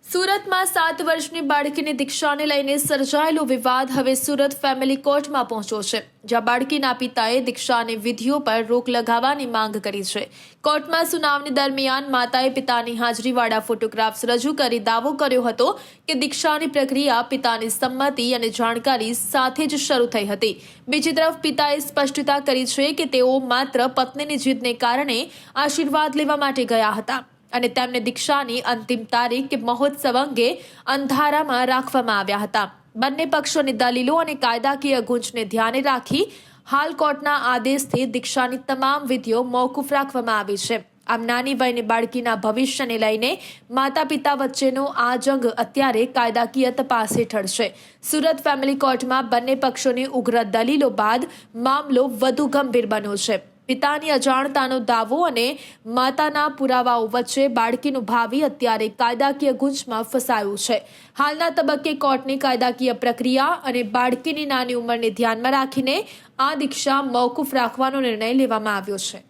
સુરતમાં 7 વર્ષની બાળકીની દીક્ષાને લઈને સર્જાયેલો વિવાદ હવે સુરત ફેમિલી કોર્ટમાં પહોંચ્યો છે, જ્યાં બાળકીના પિતાએ દીક્ષાની વિધિઓ પર રોક લગાવવાની માંગ કરી છે। કોર્ટમાં સુનાવણી દરમિયાન માતાએ પિતાની હાજરીવાળા ફોટોગ્રાફ્સ રજૂ કરી દાવો કર્યો હતો કે દીક્ષાની પ્રક્રિયા પિતાની સંમતિ અને જાણકારી સાથે જ શરૂ થઈ હતી। બીજી તરફ પિતાએ સ્પષ્ટતા કરી છે કે તેઓ માત્ર પત્નીની જીદને કારણે આશીર્વાદ લેવા માટે ગયા હતા અને તેમને દીક્ષાની અંતિમ તારીખ કે મહોત્સવ અંગે અંધારામાં રાખવામાં આવ્યા હતા। બંને પક્ષોની દલીલો અને કાયદાકીય ગૂંચને ધ્યાને રાખી હાલ કોર્ટના આદેશથી દીક્ષાની તમામ વિધિઓ મોકૂફ રાખવામાં આવી છે। આમ નાની વયની બાળકીના ભવિષ્યને લઈને માતા પિતા વચ્ચેનો આ જંગ અત્યારે કાયદાકીય તપાસ હેઠળ છે। સુરત ફેમિલી કોર્ટમાં બંને પક્ષોની ઉગ્ર દલીલો બાદ મામલો વધુ ગંભીર બન્યો છે। પિતાની અજાણતાનો દાવો અને માતાના પુરાવાઓ વચ્ચે બાળકીનું ભાવિ અત્યારે કાયદાકીય ગૂંચમાં ફસાયું છે। હાલના તબક્કે કોર્ટની કાયદાકીય પ્રક્રિયા અને બાળકીની નાની ઉંમરને ધ્યાનમાં રાખીને આ દીક્ષા મોકૂફ રાખવાનો નિર્ણય લેવામાં આવ્યો છે।